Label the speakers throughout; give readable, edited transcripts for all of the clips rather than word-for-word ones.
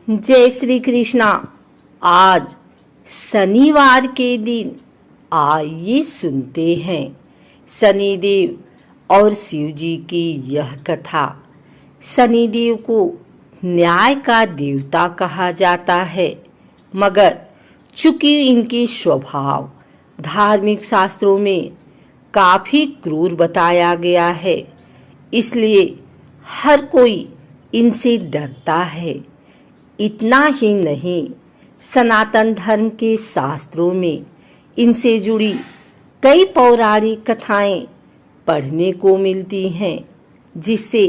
Speaker 1: जय श्री कृष्णा। आज शनिवार के दिन आइए सुनते हैं शनिदेव और शिव जी की यह कथा। शनिदेव को न्याय का देवता कहा जाता है, मगर चूंकि इनके स्वभाव धार्मिक शास्त्रों में काफी क्रूर बताया गया है, इसलिए हर कोई इनसे डरता है। इतना ही नहीं, सनातन धर्म के शास्त्रों में इनसे जुड़ी कई पौराणिक कथाएं पढ़ने को मिलती हैं, जिससे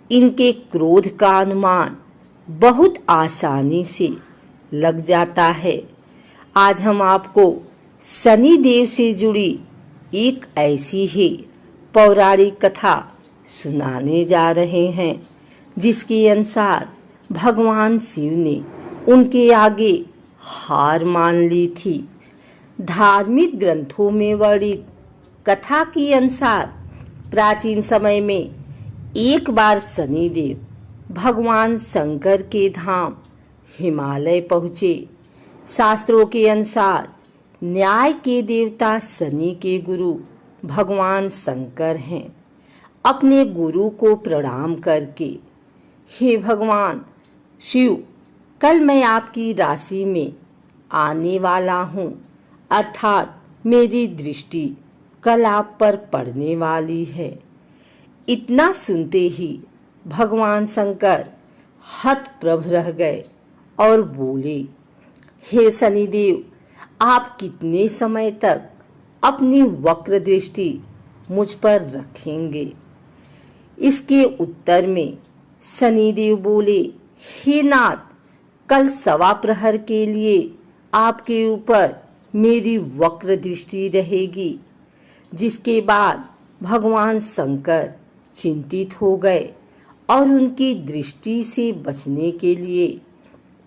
Speaker 1: इनके क्रोध का अनुमान बहुत आसानी से लग जाता है। आज हम आपको शनि देव से जुड़ी एक ऐसी ही पौराणिक कथा सुनाने जा रहे हैं, जिसके अनुसार भगवान शिव ने उनके आगे हार मान ली थी। धार्मिक ग्रंथों में वर्णित कथा के अनुसार प्राचीन समय में एक बार शनिदेव भगवान शंकर के धाम हिमालय पहुँचे। शास्त्रों के अनुसार न्याय के देवता शनि के गुरु भगवान शंकर हैं। अपने गुरु को प्रणाम करके, हे भगवान शिव, कल मैं आपकी राशि में आने वाला हूँ, अर्थात मेरी दृष्टि कल आप पर पड़ने वाली है। इतना सुनते ही भगवान शंकर हतप्रभ रह गए और बोले, हे शनिदेव, आप कितने समय तक अपनी वक्र दृष्टि मुझ पर रखेंगे? इसके उत्तर में शनिदेव बोले, हे नाथ, कल सवा प्रहर के लिए आपके ऊपर मेरी वक्र दृष्टि रहेगी। जिसके बाद भगवान शंकर चिंतित हो गए और उनकी दृष्टि से बचने के लिए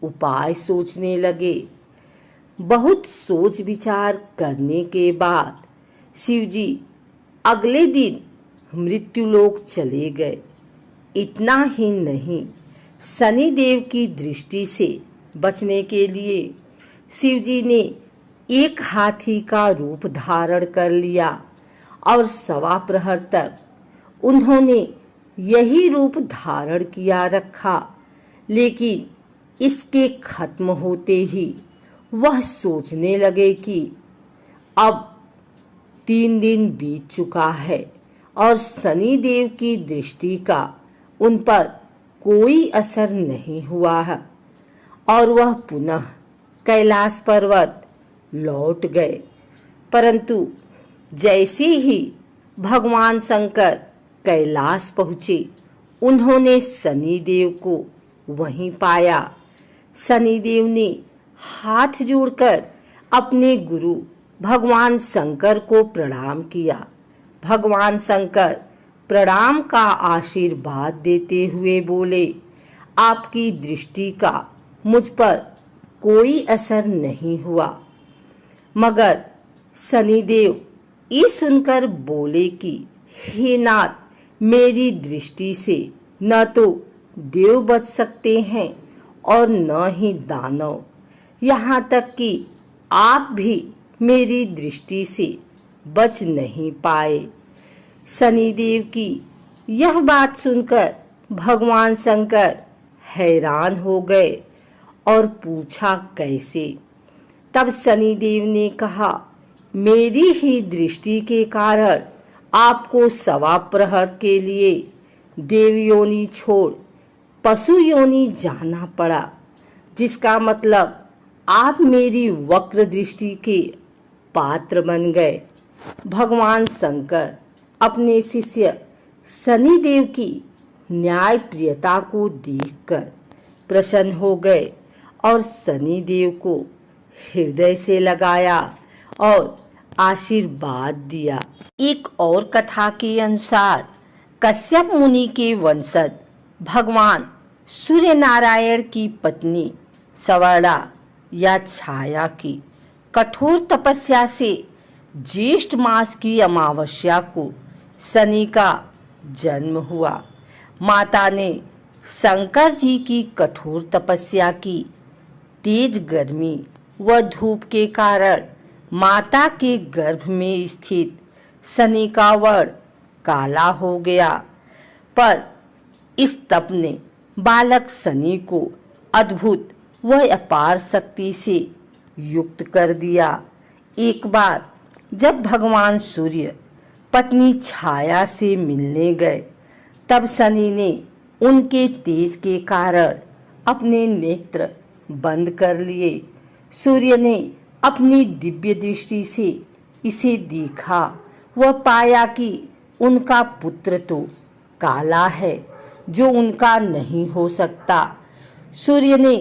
Speaker 1: उपाय सोचने लगे। बहुत सोच विचार करने के बाद शिव जी अगले दिन मृत्युलोक चले गए। इतना ही नहीं, शनिदेव की दृष्टि से बचने के लिए शिव जी ने एक हाथी का रूप धारण कर लिया और सवा प्रहर तक उन्होंने यही रूप धारण किया रखा। लेकिन इसके खत्म होते ही वह सोचने लगे कि अब 3 दिन बीत चुका है और शनिदेव की दृष्टि का उन पर कोई असर नहीं हुआ है, और वह पुनः कैलाश पर्वत लौट गए। परंतु जैसे ही भगवान शंकर कैलाश पहुँचे, उन्होंने शनिदेव को वहीं पाया। शनिदेव ने हाथ जोड़कर अपने गुरु भगवान शंकर को प्रणाम किया। भगवान शंकर प्रणाम का आशीर्वाद देते हुए बोले, आपकी दृष्टि का मुझ पर कोई असर नहीं हुआ। मगर शनिदेव ये सुनकर बोले कि हे नाथ, मेरी दृष्टि से न तो देव बच सकते हैं और न ही दानव, यहाँ तक कि आप भी मेरी दृष्टि से बच नहीं पाए। शनिदेव की यह बात सुनकर भगवान शंकर हैरान हो गए और पूछा, कैसे? तब शनिदेव ने कहा, मेरी ही दृष्टि के कारण आपको सवा प्रहर के लिए देव योनि छोड़ पशु योनि जाना पड़ा, जिसका मतलब आप मेरी वक्र दृष्टि के पात्र बन गए। भगवान शंकर अपने शिष्य शनिदेव की न्याय प्रियता को देखकर प्रसन्न हो गए और शनिदेव को हृदय से लगाया और आशीर्वाद दिया। एक और कथा के अनुसार कश्यप मुनि के वंशज भगवान सूर्य नारायण की पत्नी सवर्णा या छाया की कठोर तपस्या से ज्येष्ठ मास की अमावस्या को शनि का जन्म हुआ। माता ने शंकर जी की कठोर तपस्या की तेज गर्मी व धूप के कारण माता के गर्भ में स्थित शनि का वर्ण काला हो गया, पर इस तप ने बालक शनि को अद्भुत व अपार शक्ति से युक्त कर दिया। एक बार जब भगवान सूर्य पत्नी छाया से मिलने गए, तब शनि ने उनके तेज के कारण अपने नेत्र बंद कर लिए। सूर्य ने अपनी दिव्य दृष्टि से इसे देखा व पाया कि उनका पुत्र तो काला है, जो उनका नहीं हो सकता। सूर्य ने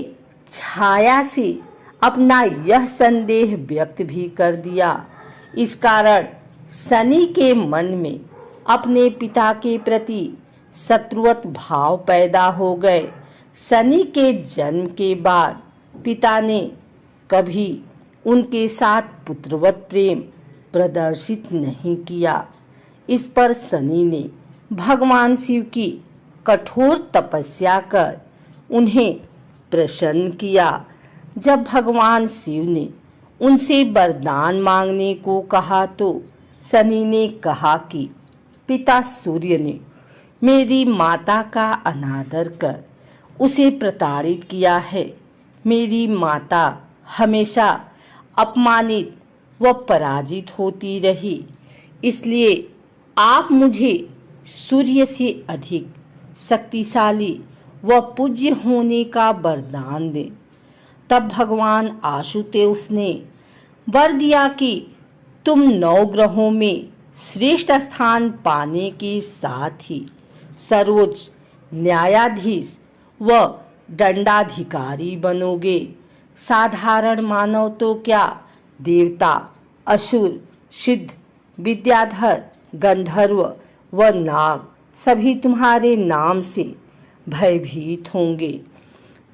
Speaker 1: छाया से अपना यह संदेह व्यक्त भी कर दिया। इस कारण शनि के मन में अपने पिता के प्रति शत्रुवत भाव पैदा हो गए। शनि के जन्म के बाद पिता ने कभी उनके साथ पुत्रवत प्रेम प्रदर्शित नहीं किया। इस पर शनि ने भगवान शिव की कठोर तपस्या कर उन्हें प्रसन्न किया। जब भगवान शिव ने उनसे वरदान मांगने को कहा, तो शनि ने कहा कि पिता सूर्य ने मेरी माता का अनादर कर उसे प्रताड़ित किया है। मेरी माता हमेशा अपमानित व पराजित होती रही, इसलिए आप मुझे सूर्य से अधिक शक्तिशाली व पूज्य होने का वरदान दें। तब भगवान आशुतोष ने वर दिया कि तुम 9 ग्रहों में श्रेष्ठ स्थान पाने के साथ ही सर्वोच्च न्यायाधीश व दंडाधिकारी बनोगे। साधारण मानव तो क्या, देवता, असुर, सिद्ध, विद्याधर, गंधर्व व नाग सभी तुम्हारे नाम से भयभीत होंगे।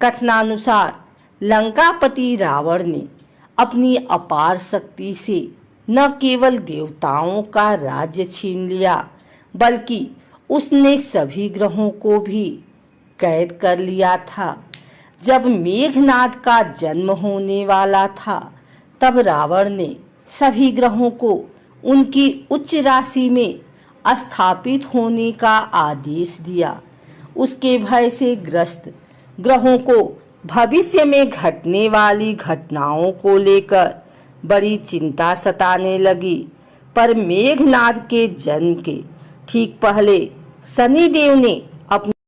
Speaker 1: कथनानुसार लंकापति रावण ने अपनी अपार शक्ति से न केवल देवताओं का राज्य छीन लिया, बल्कि उसने सभी ग्रहों को भी कैद कर लिया था। जब मेघनाद का जन्म होने वाला था, तब रावण ने सभी ग्रहों को उनकी उच्च राशि में स्थापित होने का आदेश दिया। उसके भय से ग्रस्त ग्रहों को भविष्य में घटने वाली घटनाओं को लेकर बड़ी चिंता सताने लगी। पर मेघनाद के जन्म के ठीक पहले शनिदेव ने अपने